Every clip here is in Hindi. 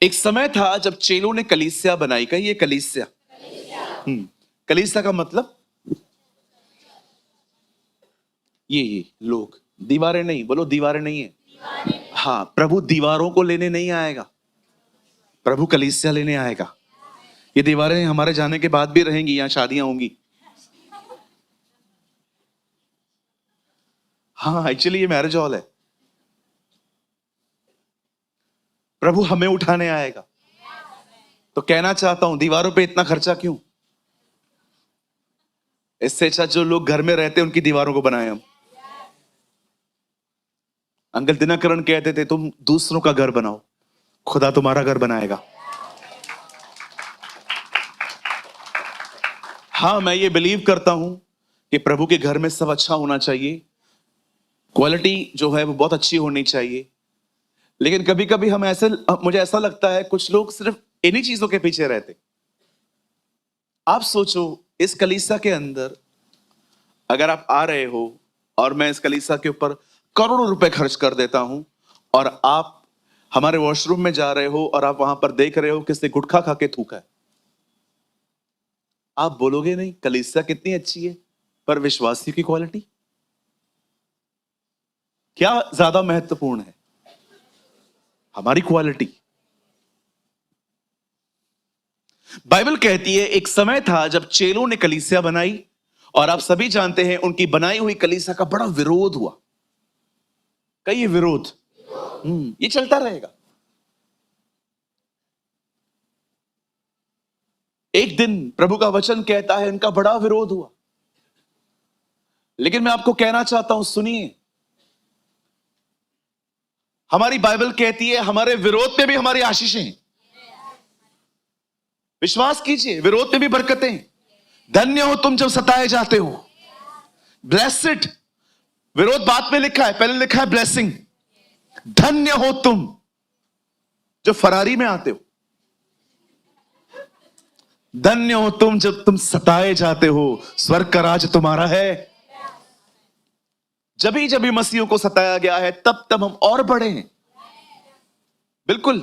एक समय था जब चेलों ने कलीसिया बनाई। कहिए कलीसिया। कलीसिया का मतलब ये लोग, दीवारें नहीं। बोलो दीवारें नहीं है। हाँ, प्रभु दीवारों को लेने नहीं आएगा, प्रभु कलीसिया लेने आएगा। ये दीवारें हमारे जाने के बाद भी रहेंगी, यहाँ शादियां होंगी। हाँ, एक्चुअली ये मैरिज हॉल है। प्रभु हमें उठाने आएगा। तो कहना चाहता हूं, दीवारों पे इतना खर्चा क्यों? इससे अच्छा जो लोग घर में रहते हैं उनकी दीवारों को बनाए हम। अंकल दिनकरण कहते थे, तुम दूसरों का घर बनाओ, खुदा तुम्हारा घर बनाएगा। हाँ, मैं ये बिलीव करता हूं कि प्रभु के घर में सब अच्छा होना चाहिए, क्वालिटी जो है वो बहुत अच्छी होनी चाहिए। लेकिन कभी कभी मुझे ऐसा लगता है कुछ लोग सिर्फ इन्हीं चीजों के पीछे रहते। आप सोचो, इस कलीसिया के अंदर अगर आप आ रहे हो और मैं इस कलीसिया के ऊपर करोड़ों रुपए खर्च कर देता हूं, और आप हमारे वॉशरूम में जा रहे हो और आप वहां पर देख रहे हो किसने गुटखा खा के थूका है, आप बोलोगे नहीं कलीसिया कितनी अच्छी है, पर विश्वासियों की क्वालिटी क्या ज्यादा महत्वपूर्ण है? हमारी क्वालिटी। बाइबल कहती है एक समय था जब चेलों ने कलीसिया बनाई, और आप सभी जानते हैं उनकी बनाई हुई कलीसिया का बड़ा विरोध हुआ। कहिए विरोध। ये चलता रहेगा। एक दिन प्रभु का वचन कहता है इनका बड़ा विरोध हुआ। लेकिन मैं आपको कहना चाहता हूं, सुनिए, हमारी बाइबल कहती है हमारे विरोध में भी हमारी आशीषें हैं। विश्वास कीजिए, विरोध में भी बरकतें। धन्य हो तुम जब सताए जाते हो। ब्लेस्ड। विरोध बाद में लिखा है, पहले लिखा है ब्लेसिंग। धन्य हो तुम जो फरारी में आते हो। धन्य हो तुम जब तुम सताए जाते हो, स्वर्ग का राज तुम्हारा है। जभी जभी मसीहों को सताया गया है तब तब हम और बढ़े हैं। बिल्कुल।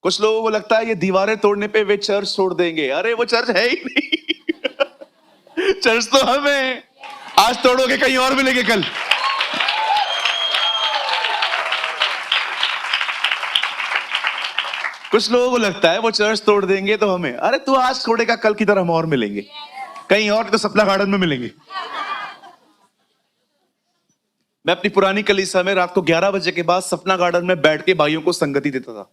कुछ लोगों को लगता है ये दीवारें तोड़ने पे वे चर्च छोड़ देंगे। अरे वो चर्च है ही नहीं। चर्च तो हम हैं। आज तोड़ोगे कहीं और मिलेंगे कल। कुछ लोगों को लगता है वो चर्च तोड़ देंगे तो हमें, अरे तू आज तोड़ेगा कल की तरह हम और मिलेंगे कहीं और, तो सपना गार्डन में मिलेंगे। मैं अपनी पुरानी कलीसिया में रात को 11 बजे के बाद सपना गार्डन में बैठ के भाइयों को संगति देता था।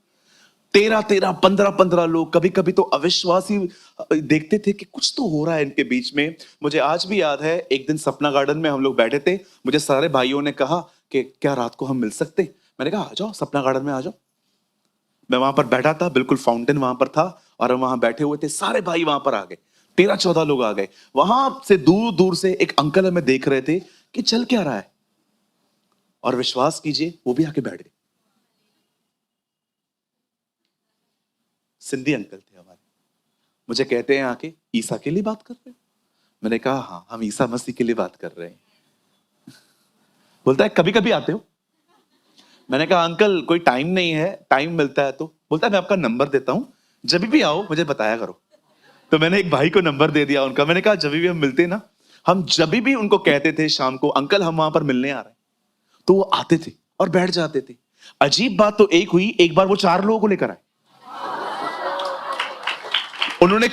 13 15 लोग, कभी कभी तो अविश्वासी देखते थे कि कुछ तो हो रहा है इनके बीच में। मुझे आज भी याद है, एक दिन सपना गार्डन में हम लोग बैठे थे, मुझे सारे भाइयों ने कहा कि क्या रात को हम मिल सकते? मैंने कहा आ जाओ, सपना गार्डन में आ जाओ। मैं वहां पर बैठा था, बिल्कुल फाउंटेन वहां पर था, और हम वहां बैठे हुए थे। सारे भाई वहां पर आ गए, 13-14 लोग आ गए। वहां से दूर दूर से एक अंकल हमें देख रहे थे कि चल क्या रहा है, और विश्वास कीजिए वो भी आके बैठ गए। सिंधी अंकल थे हमारे। मुझे कहते हैं आके, ईसा के लिए बात कर रहे हो? मैंने कहा हाँ, हम ईसा मसीह के लिए बात कर रहे हैं। बोलता है कभी कभी आते हो? मैंने कहा अंकल कोई टाइम नहीं है, टाइम मिलता है तो। बोलता है मैं आपका नंबर देता हूं, जब भी आओ मुझे बताया करो। तो मैंने एक भाई को नंबर दे दिया उनका। मैंने कहा जब भी हम मिलते ना, हम जब भी उनको कहते थे शाम को अंकल हम वहां पर मिलने आ रहे हैं, तो वो आते थे और बैठ जाते थे। अजीब बात तो एक हुई, एक बार वो 4 लोगों को लेकर आए। उन्होंने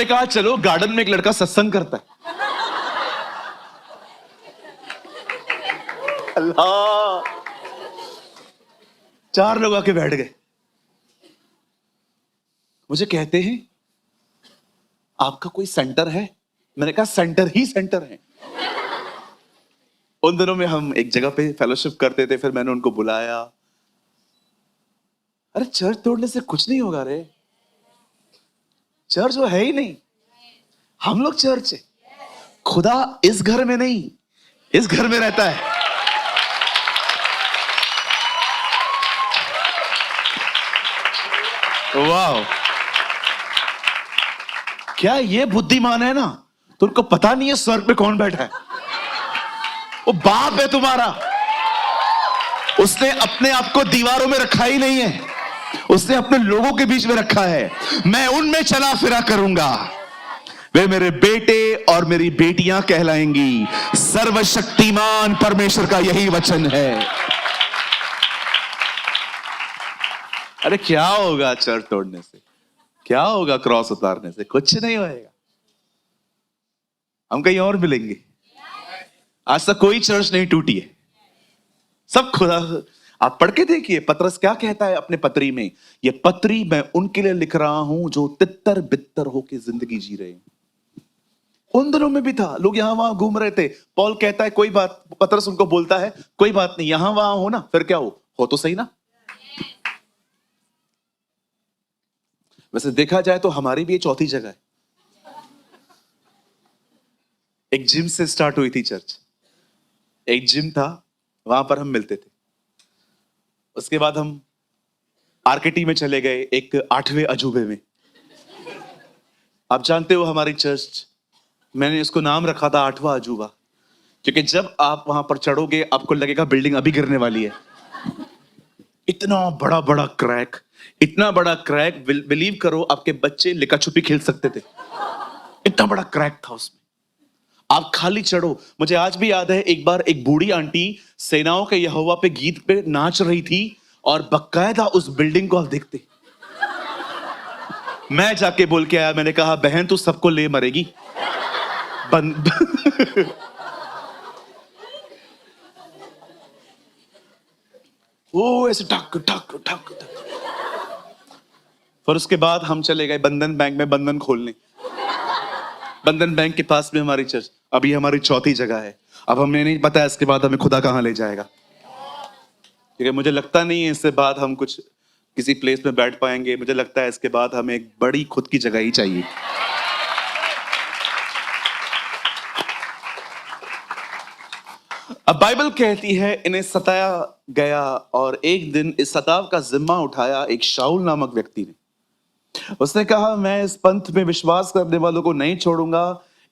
कहा चलो गार्डन में एक लड़का सत्संग करता है। अल्लाह, 4 लोग आके बैठ गए। मुझे कहते हैं आपका कोई सेंटर है? मैंने कहा सेंटर ही सेंटर है। उन दिनों में हम एक जगह पे फेलोशिप करते थे, फिर मैंने उनको बुलाया। अरे चर्च तोड़ने से कुछ नहीं होगा रे, चर्च वो है ही नहीं, हम लोग चर्च है। खुदा इस घर में नहीं, इस घर में रहता है। वाह, क्या ये बुद्धिमान है ना, तो उनको पता नहीं है स्वर्ग पे कौन बैठा है। वो बाप है तुम्हारा। उसने अपने आप को दीवारों में रखा ही नहीं है, उसने अपने लोगों के बीच में रखा है। मैं उनमें चला फिरा करूंगा, वे मेरे बेटे और मेरी बेटियां कहलाएंगी। सर्वशक्तिमान परमेश्वर का यही वचन है। अरे क्या होगा चर्च तोड़ने से, क्या होगा क्रॉस उतारने से? कुछ नहीं होएगा, हम कहीं और मिलेंगे। आज तक कोई चर्च नहीं टूटी है, सब खुदा। आप पढ़ के देखिए पतरस क्या कहता है अपने पत्री में। ये पत्री मैं उनके लिए लिख रहा हूं जो तितर बित्तर होके जिंदगी जी रहे हैं। उन दिनों में भी था, लोग यहां वहां घूम रहे थे। पौल कहता है कोई बात, पतरस उनको बोलता है कोई बात नहीं, यहां वहां हो ना, फिर क्या हो तो सही ना। वैसे देखा जाए तो हमारी भी ये चौथी जगह है। एक जिम से स्टार्ट हुई थी चर्च, एक जिम था, वहां पर हम मिलते थे। उसके बाद हम आरकेटी में चले गए, एक 8वें अजूबे में। आप जानते हो हमारी चर्च, मैंने इसको नाम रखा था 8वां अजूबा, क्योंकि जब आप वहां पर चढ़ोगे आपको लगेगा बिल्डिंग अभी गिरने वाली है। इतना बड़ा बड़ा क्रैक, इतना बड़ा क्रैक, बिलीव करो आपके बच्चे लिका छुपी खेल सकते थे, इतना बड़ा क्रैक था उसमें। आप खाली चढ़ो। मुझे आज भी याद है, एक बार एक बूढ़ी आंटी सेनाओं के यहोवा पे गीत पे नाच रही थी और बकायदा उस बिल्डिंग को आप देखते। मैं जाके बोल के आया, मैंने कहा बहन तू सबको ले मरेगी। बंद वो ऐसे ठक ठक ठक ठक। फिर उसके बाद हम चले गए बंधन बैंक में बंधन खोलने। बंधन बैंक के पास में हमारी चर्च, अभी हमारी चौथी जगह है। अब हमें नहीं पता है इसके बाद हमें खुदा कहां ले जाएगा, क्योंकि मुझे लगता नहीं है इसके बाद हम कुछ किसी प्लेस में बैठ पाएंगे। मुझे लगता है इसके बाद हमें एक बड़ी खुद की जगह ही चाहिए। अब बाइबल कहती है इन्हें सताया गया और एक दिन इस सताव का जिम्मा उठाया एक शाऊल नामक व्यक्ति ने। उसने कहा मैं इस पंथ में विश्वास करने वालों को नहीं छोड़ूंगा।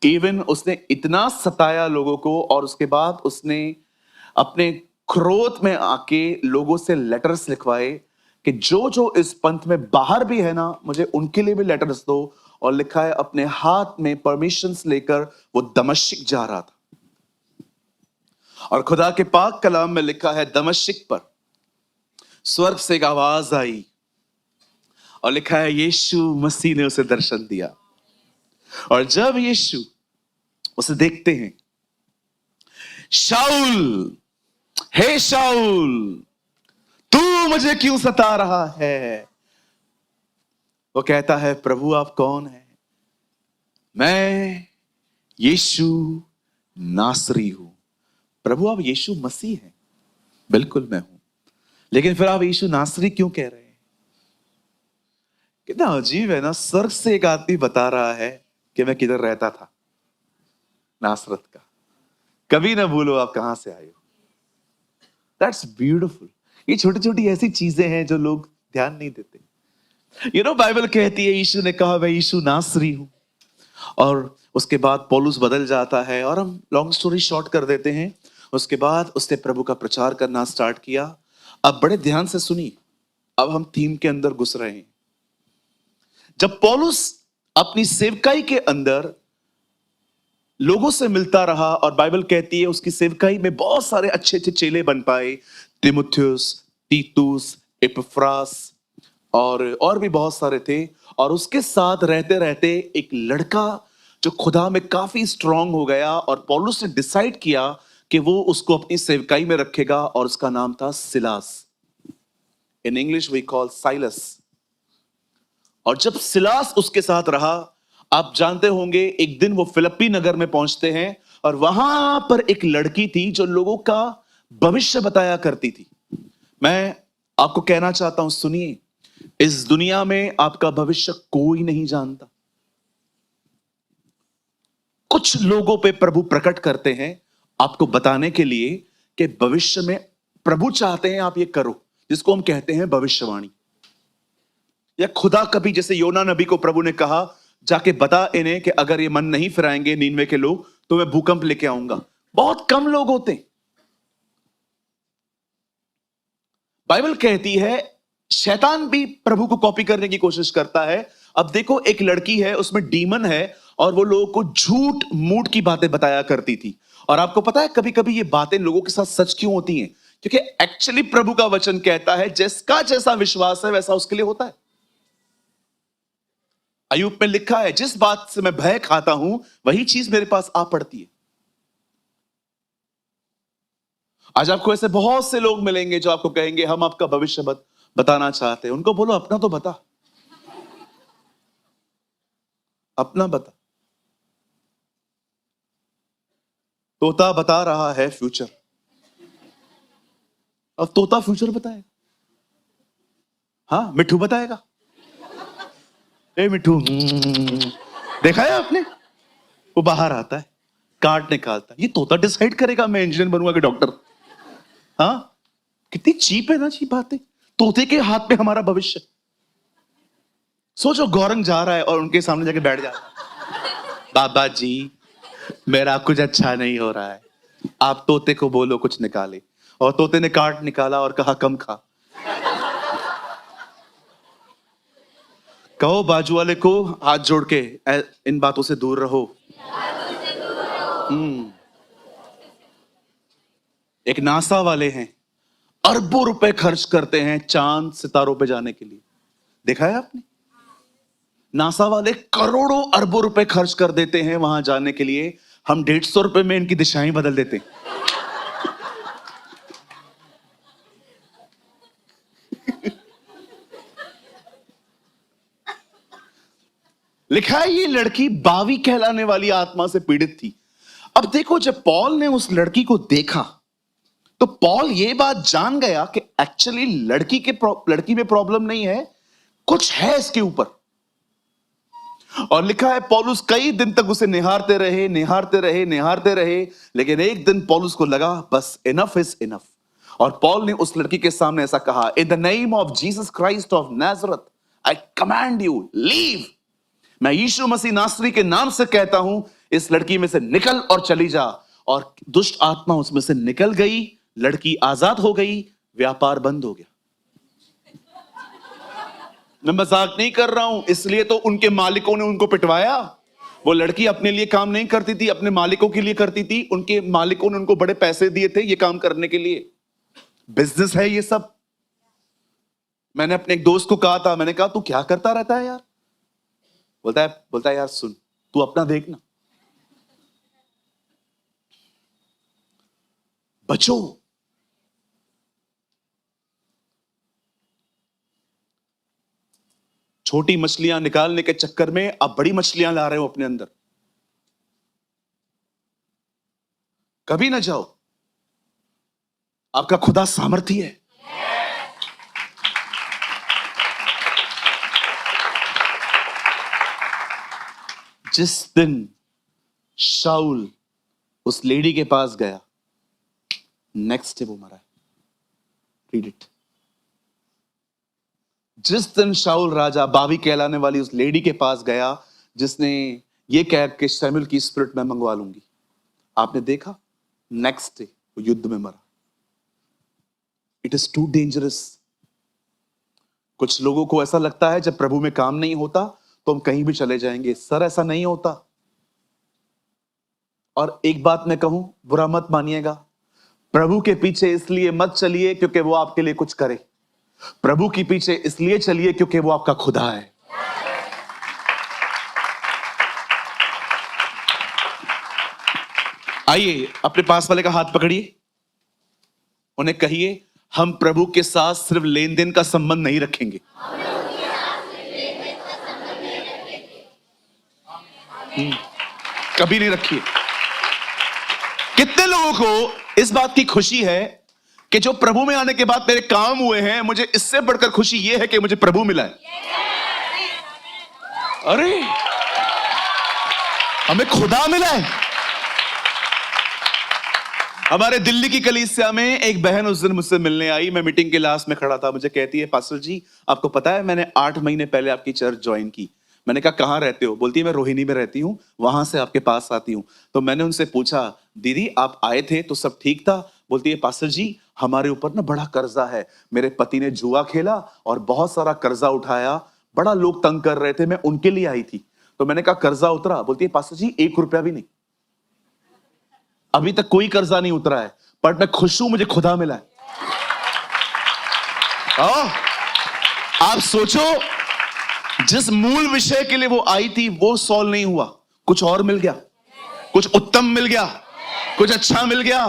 इवन उसने इतना सताया लोगों को, और उसके बाद उसने अपने क्रोध में आके लोगों से लेटर्स लिखवाए कि जो जो इस पंथ में बाहर भी है ना, मुझे उनके लिए भी लेटर्स दो। और लिखा है अपने हाथ में परमिशंस लेकर वो दमिश्क जा रहा था, और खुदा के पाक कलाम में लिखा है दमिश्क पर स्वर्ग से एक आवाज आई और लिखा है यीशु मसीह ने उसे दर्शन दिया। और जब यीशु उसे देखते हैं, शाऊल, हे शाऊल तू मुझे क्यों सता रहा है? वो कहता है प्रभु आप कौन है? मैं यीशु नासरी हूं। प्रभु आप यीशु मसीह हैं? बिल्कुल मैं हूं, लेकिन फिर आप यीशु नासरी क्यों कह रहे हैं? कितना अजीब है ना, स्वर्ग से एक आदमी बता रहा है कि मैं किधर रहता था, नासरत का। कभी ना भूलो आप कहां से आए हो। That's beautiful. ये छोटी छोटी ऐसी चीजें हैं जो लोग ध्यान नहीं देते। बाइबल कहती है यीशु ने कहा मैं यीशु नासरी हूं, और उसके बाद पौलुस बदल जाता है। और हम लॉन्ग स्टोरी शॉर्ट कर देते हैं, उसके बाद उसने प्रभु का प्रचार करना स्टार्ट किया। अब बड़े ध्यान से सुनिए, अब हम थीम के अंदर घुस रहे हैं। जब पौलुस अपनी सेवकाई के अंदर लोगों से मिलता रहा, और बाइबल कहती है उसकी सेवकाई में बहुत सारे अच्छे अच्छे चेले बन पाए, तीमुथियुस, तीतुस, एपफ्रास और भी बहुत सारे थे। और उसके साथ रहते रहते एक लड़का जो खुदा में काफी स्ट्रांग हो गया, और पौलुस ने डिसाइड किया कि वो उसको अपनी सेवकाई में रखेगा, और उसका नाम था Silas. In English we call Silas. और जब सिलास उसके साथ रहा, आप जानते होंगे एक दिन वो फिलिप्पी नगर में पहुंचते हैं, और वहां पर एक लड़की थी जो लोगों का भविष्य बताया करती थी। मैं आपको कहना चाहता हूं सुनिए, इस दुनिया में आपका भविष्य कोई नहीं जानता। कुछ लोगों पे प्रभु प्रकट करते हैं आपको बताने के लिए कि भविष्य में प्रभु चाहते हैं आप ये करो, जिसको हम कहते हैं भविष्यवाणी। या खुदा कभी, जैसे योना नबी को प्रभु ने कहा जाके बता इन्हें कि अगर ये मन नहीं फिराएंगे नीनवे के लोग तो मैं भूकंप लेके आऊंगा। बहुत कम लोग होते हैं। बाइबल कहती है शैतान भी प्रभु को कॉपी करने की कोशिश करता है। अब देखो, एक लड़की है, उसमें डीमन है, और वो लोगों को झूठ मूठ की बातें बताया करती थी। और आपको पता है कभी कभी ये बातें लोगों के साथ सच क्यों होती हैं? क्योंकि एक्चुअली प्रभु का वचन कहता है जिसका जैसा विश्वास है वैसा उसके लिए होता है। अय्यूब में लिखा है, जिस बात से मैं भय खाता हूं वही चीज मेरे पास आ पड़ती है। आज आपको ऐसे बहुत से लोग मिलेंगे जो आपको कहेंगे हम आपका भविष्य बताना चाहते हैं। उनको बोलो अपना तो बता, अपना बता। तोता बता रहा है फ्यूचर, अब तोता फ्यूचर बताएगा। हाँ, मिठू बताएगा। ए मिठू, देखा है आपने? वो बाहर आता है, कार्ड निकालता है। ये तोता डिसाइड करेगा मैं इंजीनियर बनूंगा कि डॉक्टर। हाँ, कितनी चीप है ना चीप बातें। तोते के हाथ में हमारा भविष्य। सोचो, गौरंग जा रहा है और उनके सामने जाके बैठ जाता है, बाबा जी मेरा कुछ अच्छा नहीं हो रहा है, आप तोते को बोलो कुछ निकाले। और तोते ने कार्ड निकाला और कहा कम खा। कहो बाजू वाले को हाथ जोड़ के, इन बातों से दूर रहो। एक नासा वाले हैं, अरबों रुपए खर्च करते हैं चांद सितारों पे जाने के लिए। देखा है आपने? नासा वाले करोड़ों अरबों रुपए खर्च कर देते हैं वहां जाने के लिए। हम 150 रुपए में इनकी दिशाएं बदल देते हैं। लिखा है ये लड़की बावी कहलाने वाली आत्मा से पीड़ित थी। अब देखो, जब पॉल ने उस लड़की को देखा तो पॉल ये बात जान गया कि एक्चुअली लड़की में प्रॉब्लम नहीं है, कुछ है इसके ऊपर। और लिखा है पौलुस कई दिन तक उसे निहारते रहे, निहारते रहे, निहारते रहे। लेकिन एक दिन पौलुस को लगा बस इनफ इज इनफ। और पॉल ने उस लड़की के सामने ऐसा कहा, in the name of Jesus Christ of नाजरत I command you leave. मैं यीशु मसीह नासरी के नाम से कहता हूं, इस लड़की में से निकल और चली जा। और दुष्ट आत्मा उसमें से निकल गई, लड़की आजाद हो गई, व्यापार बंद हो गया। मैं मजाक नहीं कर रहा हूं, इसलिए तो उनके मालिकों ने उनको पिटवाया। वो लड़की अपने लिए काम नहीं करती थी, अपने मालिकों के लिए करती थी। उनके मालिकों ने उनको बड़े पैसे दिए थे ये काम करने के लिए। बिजनेस है ये सब। मैंने अपने एक दोस्त को कहा था, मैंने कहा तू क्या करता रहता है यार? बोलता है यार सुन, तू अपना देखना, बचो। छोटी मछलियां निकालने के चक्कर में अब बड़ी मछलियां ला रहे हो अपने अंदर। कभी ना जाओ, आपका खुदा सामर्थी है। जिस दिन शाऊल उस लेडी के पास गया, नेक्स्ट डे वो मरा है। Read it. जिस दिन शाऊल राजा बावी कहलाने वाली उस लेडी के पास गया जिसने ये कह के शमूएल की स्पिरिट में मंगवा लूंगी, आपने देखा नेक्स्ट डे वो युद्ध में मरा। It is too dangerous. कुछ लोगों को ऐसा लगता है जब प्रभु में काम नहीं होता तो हम कहीं भी चले जाएंगे। सर ऐसा नहीं होता। और एक बात मैं कहूं, बुरा मत मानिएगा, प्रभु के पीछे इसलिए मत चलिए क्योंकि वो आपके लिए कुछ करे। प्रभु के पीछे इसलिए चलिए क्योंकि वो आपका खुदा है। आइए अपने पास वाले का हाथ पकड़िए, उन्हें कहिए हम प्रभु के साथ सिर्फ लेन देन का संबंध नहीं रखेंगे। कभी नहीं रखिए। कितने लोगों को इस बात की खुशी है कि जो प्रभु में आने के बाद मेरे काम हुए हैं, मुझे इससे बढ़कर खुशी यह है कि मुझे प्रभु मिला है। अरे हमें खुदा मिला है। हमारे दिल्ली की कलीसिया में एक बहन उस दिन मुझसे मिलने आई। मैं मीटिंग के लास्ट में खड़ा था। मुझे कहती है पास्टर जी आपको पता है मैंने 8 महीने पहले आपकी चर्च ज्वाइन की। मैंने कहा कहाँ रहते हो? बोलती है मैं रोहिणी में रहती हूँ, वहां से आपके पास आती हूँ। तो मैंने उनसे पूछा दीदी आप आए थे तो सब ठीक था? बोलती है पास्टर जी हमारे ऊपर ना बड़ा कर्जा है, मेरे पति ने जुआ खेला और बहुत सारा कर्जा उठाया, बड़ा लोग तंग कर रहे थे, मैं उनके लिए आई थी। तो मैंने कहा कर्जा उतरा? बोलती है पास्टर जी 1 रुपया भी नहीं, अभी तक कोई कर्जा नहीं उतरा है, पर मैं खुश हूं, मुझे खुदा मिला है। आप सोचो, जिस मूल विषय के लिए वो आई थी वो सॉल्व नहीं हुआ, कुछ और मिल गया, कुछ उत्तम मिल गया, कुछ अच्छा मिल गया।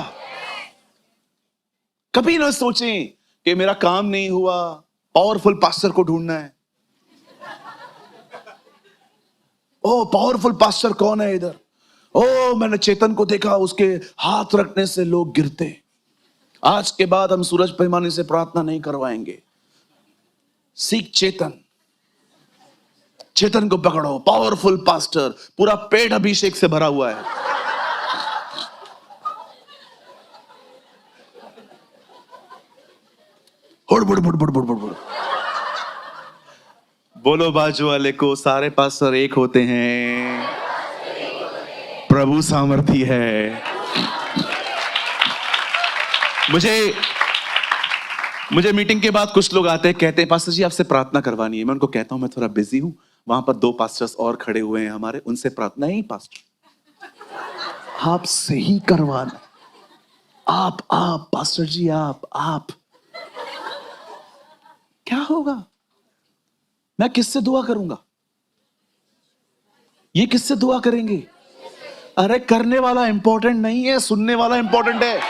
कभी ना सोचें कि मेरा काम नहीं हुआ, पावरफुल पास्टर को ढूंढना है। ओ पावरफुल पास्टर कौन है इधर? ओ मैंने चेतन को देखा, उसके हाथ रखने से लोग गिरते। आज के बाद हम सूरज पैमाने से प्रार्थना नहीं करवाएंगे। सीख चेतन, चेतन को पकड़ो, पावरफुल पास्टर, पूरा पेट अभिषेक से भरा हुआ है। बुड़ बुड़ बुड़ बुड़ बुड़ बुड़ बुड़। बोलो बाजू वाले को, सारे पास्टर एक होते हैं, प्रभु सामर्थी है। मुझे मीटिंग के बाद कुछ लोग आते हैं, कहते हैं पास्टर जी आपसे प्रार्थना करवानी है। मैं उनको कहता हूं मैं थोड़ा बिजी हूं, वहां पर 2 पास्टर्स और खड़े हुए हैं हमारे, उनसे प्रार्थना। नहीं पास्टर आपसे ही करवाना। आप पास्टर जी आप क्या होगा? मैं किससे दुआ करूंगा? ये किससे दुआ करेंगे? अरे करने वाला इंपॉर्टेंट नहीं है, सुनने वाला इंपॉर्टेंट है।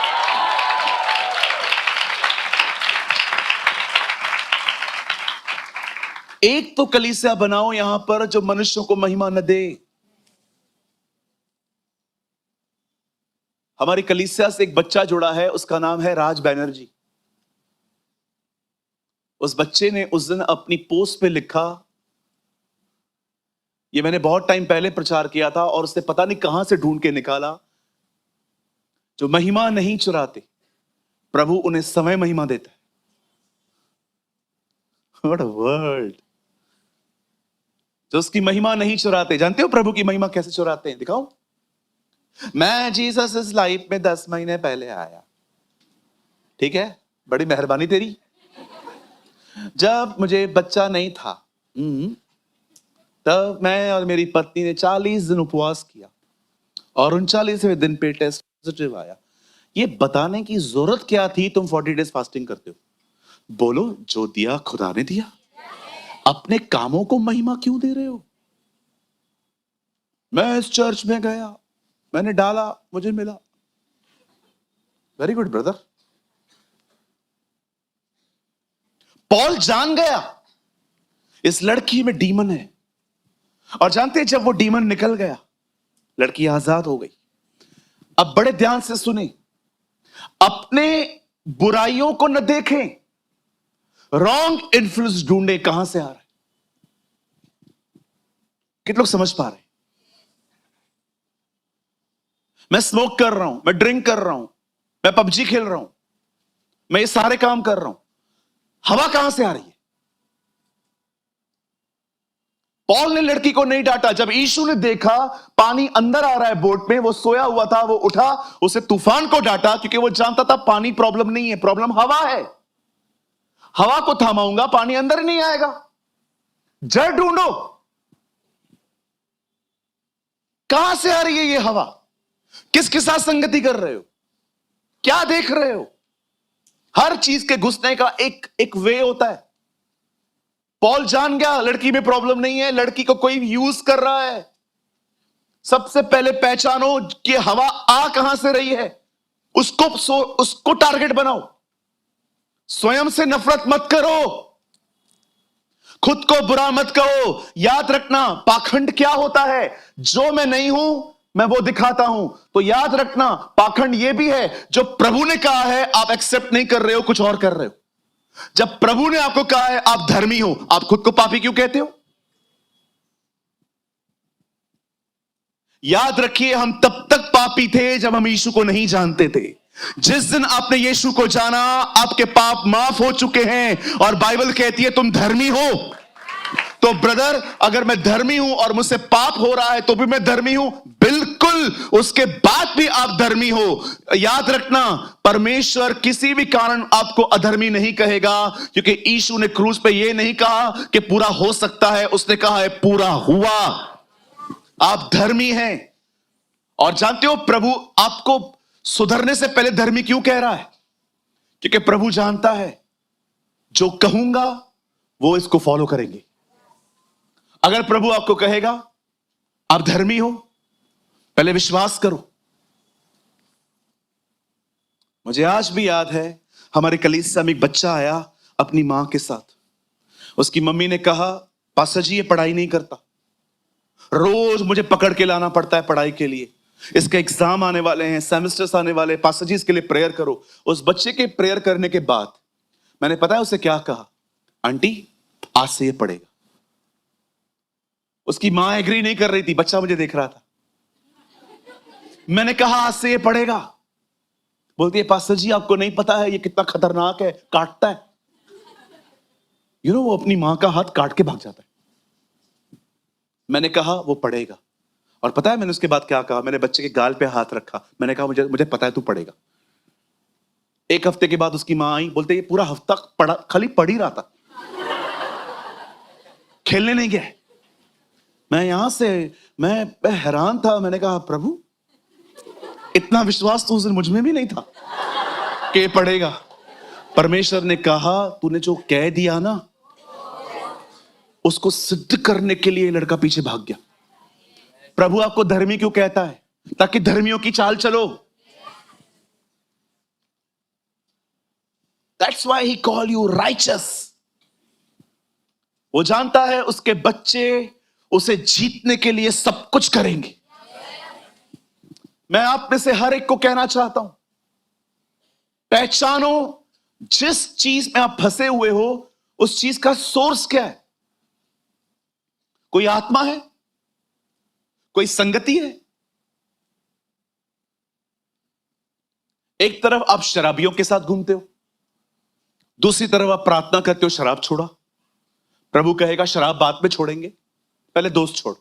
एक तो कलीसिया बनाओ यहां पर जो मनुष्यों को महिमा न दे। हमारी कलीसिया से एक बच्चा जुड़ा है, उसका नाम है राज बैनर्जी। उस बच्चे ने उस दिन अपनी पोस्ट पे लिखा, ये मैंने बहुत टाइम पहले प्रचार किया था और उसने पता नहीं कहां से ढूंढ के निकाला, जो महिमा नहीं चुराते प्रभु उन्हें समय महिमा देता है। What a word! जो उसकी महिमा नहीं चुराते। जानते हो प्रभु की महिमा कैसे चुराते हैं? दिखाओ। मैं जीसस इस लाइफ में 10 महीने पहले आया, ठीक है, बड़ी मेहरबानी तेरी। जब मुझे बच्चा नहीं था, तब मैं और मेरी पत्नी ने 40 दिन उपवास किया और 39वें दिन पे टेस्ट पॉजिटिव आया। ये बताने की जरूरत क्या थी तुम 40 डेज फास्टिंग करते हो? बोलो, जो दिया खुदा ने दिया। अपने कामों को महिमा क्यों दे रहे हो? मैं इस चर्च में गया, मैंने डाला, मुझे मिला। Very good brother. पॉल जान गया इस लड़की में डीमन है, और जानते हैं जब वो डीमन निकल गया, लड़की आजाद हो गई। अब बड़े ध्यान से सुने, अपने बुराइयों को न देखें, रॉन्ग इन्फ्लुएंस ढूंढे कहां से आ रहा है। कितने लोग समझ पा रहे हैं? मैं स्मोक कर रहा हूं, मैं ड्रिंक कर रहा हूं, मैं पबजी खेल रहा हूं, मैं ये सारे काम कर रहा हूं, हवा कहां से आ रही है? पॉल ने लड़की को नहीं डांटा। जब यीशु ने देखा पानी अंदर आ रहा है बोट में, वो सोया हुआ था, वो उठा, उसे तूफान को डांटा, क्योंकि वो जानता था पानी प्रॉब्लम नहीं है, प्रॉब्लम हवा है। हवा को थमाऊंगा, पानी अंदर ही नहीं आएगा। जड़ ढूंढो, कहां से आ रही है ये हवा? किसके साथ संगति कर रहे हो? क्या देख रहे हो? हर चीज के घुसने का एक वे होता है। पॉल जान गया लड़की में प्रॉब्लम नहीं है, लड़की को कोई यूज कर रहा है। सबसे पहले पहचानो कि हवा आ कहां से रही है, उसको टारगेट बनाओ। स्वयं से नफरत मत करो, खुद को बुरा मत कहो। याद रखना पाखंड क्या होता है, जो मैं नहीं हूं मैं वो दिखाता हूं। तो याद रखना पाखंड ये भी है, जो प्रभु ने कहा है आप एक्सेप्ट नहीं कर रहे हो, कुछ और कर रहे हो। जब प्रभु ने आपको कहा है आप धर्मी हो, आप खुद को पापी क्यों कहते हो? याद रखिए, हम तब तक पापी थे जब हम यीशु को नहीं जानते थे। जिस दिन आपने यीशु को जाना, आपके पाप माफ हो चुके हैं और बाइबल कहती है तुम धर्मी हो। तो ब्रदर, अगर मैं धर्मी हूं और मुझसे पाप हो रहा है तो भी मैं धर्मी हूं, बिल्कुल, उसके बाद भी आप धर्मी हो। याद रखना, परमेश्वर किसी भी कारण आपको अधर्मी नहीं कहेगा, क्योंकि यीशु ने क्रूस पे यह नहीं कहा कि पूरा हो सकता है, उसने कहा है पूरा हुआ। आप धर्मी हैं। और जानते हो प्रभु आपको सुधरने से पहले धर्मी क्यों कह रहा है? क्योंकि प्रभु जानता है जो कहूंगा वो इसको फॉलो करेंगे। अगर प्रभु आपको कहेगा आप धर्मी हो, पहले विश्वास करो। मुझे आज भी याद है, हमारे कलीसिया में एक बच्चा आया अपनी मां के साथ। उसकी मम्मी ने कहा, पास्टर जी ये पढ़ाई नहीं करता, रोज मुझे पकड़ के लाना पड़ता है पढ़ाई के लिए, इसके एग्जाम आने वाले हैं, सेमेस्टर्स आने वाले हैं, पास्टर जी इसके लिए प्रेयर करो। उस बच्चे के प्रेयर करने के बाद मैंने पता है उसे क्या कहा? आंटी आज से ये पढ़ेगा। उसकी मां एग्री नहीं कर रही थी, बच्चा मुझे देख रहा था। मैंने कहा आज से ये पढ़ेगा। बोलती है पास्टर जी आपको नहीं पता है ये कितना खतरनाक है, काटता है। वो अपनी मां का हाथ काट के भाग जाता है। मैंने कहा वो पढ़ेगा। और पता है मैंने उसके बाद क्या कहा? मैंने बच्चे के गाल पे हाथ रखा, मैंने कहा मुझे पता है तू पढ़ेगा। एक हफ्ते के बाद उसकी मां आई, बोलते ये पूरा हफ्ता पढ़ा, खाली पढ़ ही रहा था, खेलने नहीं गया। मैं हैरान था। मैंने कहा प्रभु इतना विश्वास तो उस दिन मुझ में भी नहीं था कि ये पढ़ेगा। परमेश्वर ने कहा तूने जो कह दिया ना, उसको सिद्ध करने के लिए लड़का पीछे भाग गया। प्रभु आपको धर्मी क्यों कहता है? ताकि धर्मियों की चाल चलो। That's why he call you righteous। वो जानता है उसके बच्चे उसे जीतने के लिए सब कुछ करेंगे। मैं आप में से हर एक को कहना चाहता हूं, पहचानो जिस चीज में आप फंसे हुए हो उस चीज का सोर्स क्या है। कोई आत्मा है, कोई संगति है। एक तरफ आप शराबियों के साथ घूमते हो, दूसरी तरफ आप प्रार्थना करते हो शराब छोड़ा। प्रभु कहेगा शराब बाद में छोड़ेंगे, पहले दोस्त छोड़।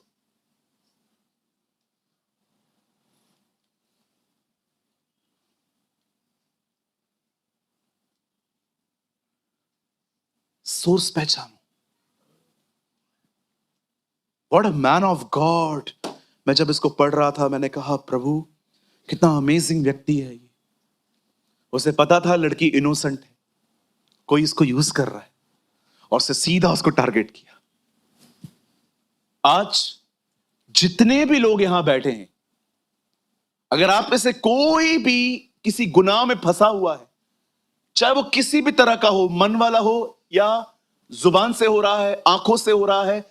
सोर्स पहचानो। What a man of God. मैं जब इसको पढ़ रहा था मैंने कहा प्रभु कितना अमेजिंग व्यक्ति है ये। उसे पता था लड़की इनोसेंट है, कोई इसको यूज कर रहा है, और उसे सीधा उसको टारगेट किया। आज जितने भी लोग यहां बैठे हैं, अगर आप में से कोई भी किसी गुनाह में फंसा हुआ है, चाहे वो किसी भी तरह का हो, मन वाला हो या जुबान से हो रहा है, आंखों से हो रहा है,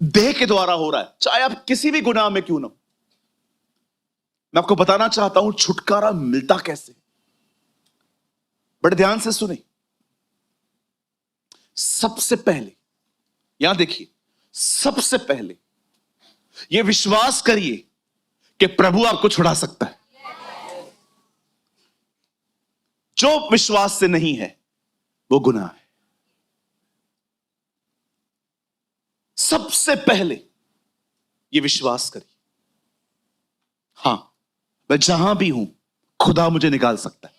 देह के द्वारा हो रहा है, चाहे आप किसी भी गुनाह में क्यों ना हो, मैं आपको बताना चाहता हूं छुटकारा मिलता कैसे। बड़े ध्यान से सुने। सबसे पहले यहां देखिए, सबसे पहले यह विश्वास करिए कि प्रभु आपको छुड़ा सकता है। जो विश्वास से नहीं है वो गुनाह है। सबसे पहले यह विश्वास करिए, हां मैं जहां भी हूं खुदा मुझे निकाल सकता है।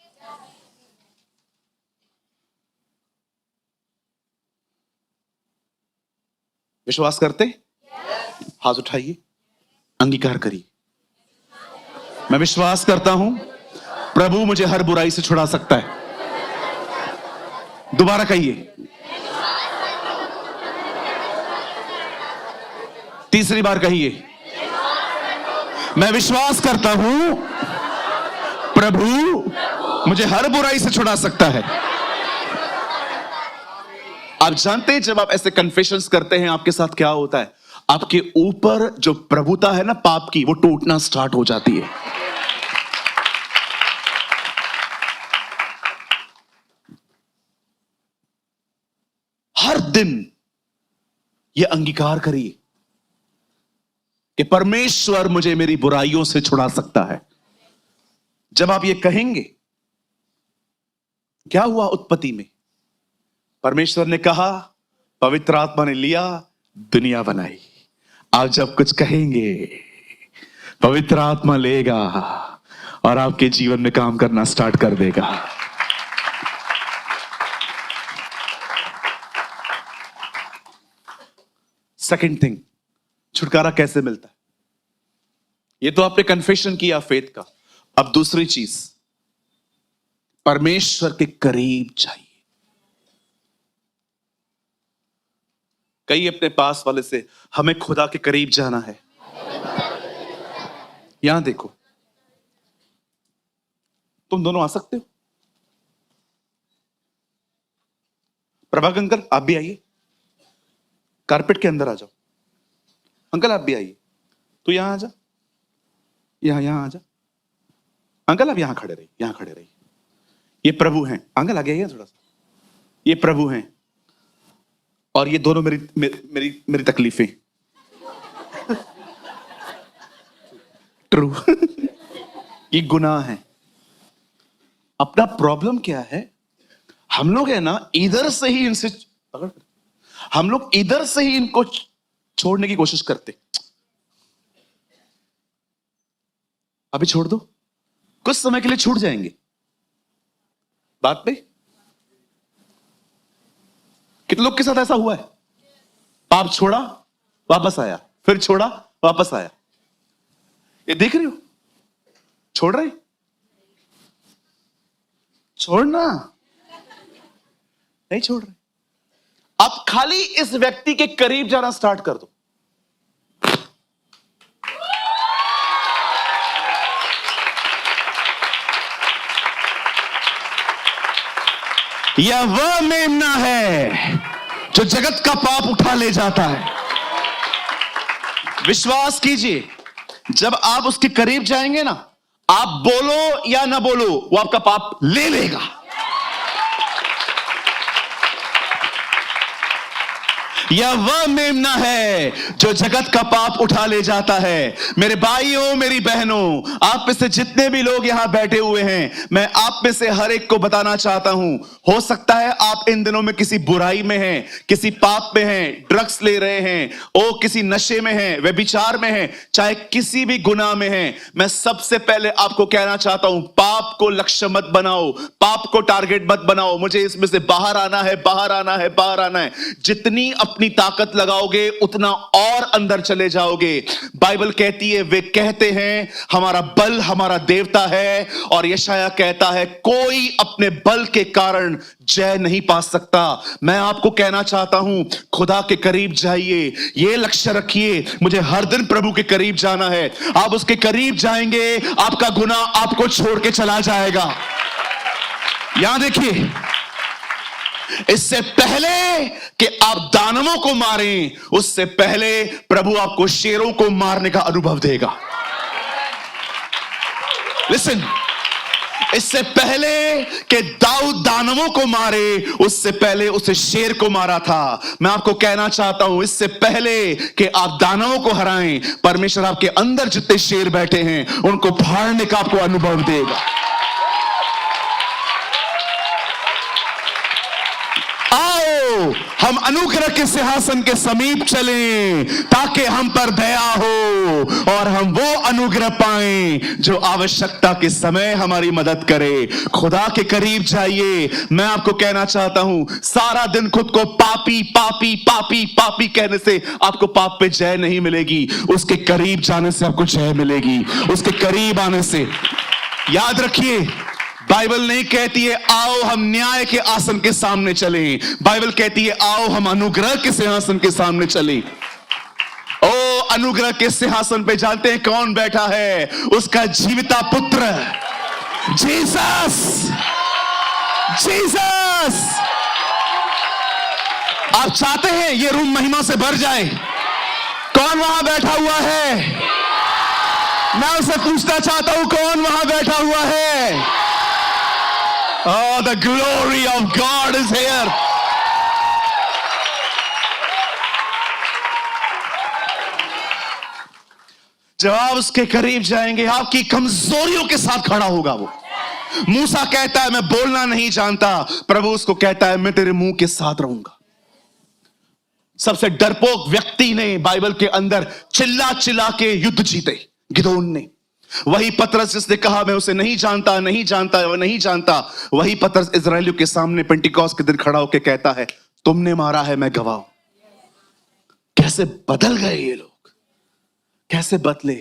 विश्वास करते? हाथ उठाइए, अंगीकार करिए। मैं विश्वास करता हूं प्रभु मुझे हर बुराई से छुड़ा सकता है। दोबारा कहिए, तीसरी बार कहिए, मैं विश्वास करता हूं प्रभु मुझे हर बुराई से छुड़ा सकता है। आप जानते हैं जब आप ऐसे कन्फेशंस करते हैं आपके साथ क्या होता है? आपके ऊपर जो प्रभुता है ना पाप की, वो टूटना स्टार्ट हो जाती है। हर दिन यह अंगीकार करिए कि परमेश्वर मुझे मेरी बुराइयों से छुड़ा सकता है। जब आप ये कहेंगे, क्या हुआ उत्पत्ति में? परमेश्वर ने कहा, पवित्र आत्मा ने लिया, दुनिया बनाई। आप जब कुछ कहेंगे, पवित्र आत्मा लेगा और आपके जीवन में काम करना स्टार्ट कर देगा। सेकंड थिंग, छुटकारा कैसे मिलता है? ये तो आपने कन्फेशन किया फेथ का। अब दूसरी चीज, परमेश्वर के करीब चाहिए। कई अपने पास वाले से, हमें खुदा के करीब जाना है। यहां देखो, तुम दोनों आ सकते हो? प्रभाकर अंकल आप भी आइए, कारपेट के अंदर आ जाओ। अंकल आप भी आइए, तू यहां आ जा, यहां आ जा। अंकल आप यहां खड़े रहिए, यहां खड़े रहिए। ये प्रभु हैं। अंकल आगे आइए थोड़ा सा। ये प्रभु हैं और ये दोनों मेरी तकलीफें। ट्रू। ये गुनाह है। अपना प्रॉब्लम क्या है? हम लोग है ना, इधर से ही इनसे हम लोग इधर से ही इनको छोड़ने की कोशिश करते। अभी छोड़ दो, कुछ समय के लिए छूट जाएंगे। बात पे कितने लोग के साथ ऐसा हुआ है? पाप छोड़ा, वापस आया, फिर छोड़ा, वापस आया। ये देख रहे हो? छोड़ रहे? छोड़ना नहीं छोड़ रहे। अब खाली इस व्यक्ति के करीब जाना स्टार्ट कर दो। यह वह मेमना है जो जगत का पाप उठा ले जाता है। विश्वास कीजिए, जब आप उसके करीब जाएंगे ना, आप बोलो या ना बोलो, वो आपका पाप ले लेगा। यह वह मेमना है जो जगत का पाप उठा ले जाता है। मेरे भाइयों, मेरी बहनों, आप में से जितने भी लोग यहां बैठे हुए हैं, मैं आप में से हर एक को बताना चाहता हूं, हो सकता है आप इन दिनों में किसी बुराई में हैं, किसी पाप में हैं, ड्रग्स ले रहे हैं, किसी नशे में हैं, व्यभिचार में हैं, चाहे किसी भी गुनाह में हैं। मैं सबसे पहले आपको कहना चाहता हूं, पाप को लक्ष्य मत बनाओ, पाप को टारगेट मत बनाओ। मुझे इसमें से बाहर आना है, बाहर आना है, बाहर आना है। जितनी अपनी ताकत लगाओगे उतना और अंदर चले जाओगे। बाइबल कहती है, वे कहते हैं हमारा बल हमारा देवता है, और यशायाह कहता है कोई अपने बल के कारण जय नहीं पा सकता। मैं आपको कहना चाहता हूं, खुदा के करीब जाइए, यह लक्ष्य रखिए, मुझे हर दिन प्रभु के करीब जाना है। आप उसके करीब जाएंगे, आपका गुनाह आपको छोड़ के चला जाएगा। यहां देखिए, इससे पहले कि आप दानवों को मारें, उससे पहले प्रभु आपको शेरों को मारने का अनुभव देगा। लिसन, इससे पहले कि दाऊद दानवों को मारे, उससे पहले उसे शेर को मारा था। मैं आपको कहना चाहता हूं, इससे पहले कि आप दानवों को हराएं, परमेश्वर आपके अंदर जितने शेर बैठे हैं उनको फाड़ने का आपको अनुभव देगा। हम अनुग्रह के सिंहासन के समीप चलें ताकि हम पर दया हो और हम वो अनुग्रह पाएं जो आवश्यकता के समय हमारी मदद करे। खुदा के करीब जाइए। मैं आपको कहना चाहता हूं, सारा दिन खुद को पापी पापी पापी पापी कहने से आपको पाप पे जय नहीं मिलेगी। उसके करीब जाने से आपको जय मिलेगी। उसके करीब आने से, याद रखिए, बाइबल नहीं कहती है आओ हम न्याय के आसन के सामने चलें। बाइबल कहती है आओ हम अनुग्रह के सिंहासन के सामने चलें। ओ, अनुग्रह के सिंहासन पे जानते हैं कौन बैठा है? उसका जीविता पुत्र जीसस। जीसस। आप चाहते हैं ये रूम महिमा से भर जाए? कौन वहां बैठा हुआ है? मैं उससे पूछना चाहता हूं, कौन वहां बैठा हुआ है? Oh, the glory of God is here. जब आप उसके करीब जाएंगे, आपकी कमजोरियों के साथ खड़ा होगा वो। मूसा कहता है मैं बोलना नहीं जानता, प्रभु उसको कहता है मैं तेरे मुंह के साथ रहूंगा। सबसे डरपोक व्यक्ति ने बाइबल के अंदर चिल्ला चिल्ला के युद्ध जीते, गिदोन ने। वही पतरस जिसने कहा मैं उसे नहीं जानता, नहीं जानता, वह नहीं जानता, वही पतरस इजरायलियों के सामने पेंटिकॉस्ट के दिन खड़ा होकर कहता है तुमने मारा है, मैं गवाह हूं। कैसे बदल गए ये लोग, कैसे बदले?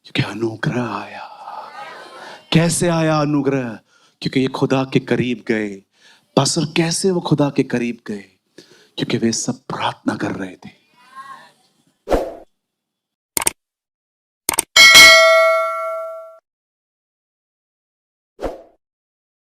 क्योंकि अनुग्रह आया। कैसे आया अनुग्रह? क्योंकि ये खुदा के करीब गए। पास्टर कैसे वो खुदा के करीब गए? क्योंकि वे सब प्रार्थना कर रहे थे।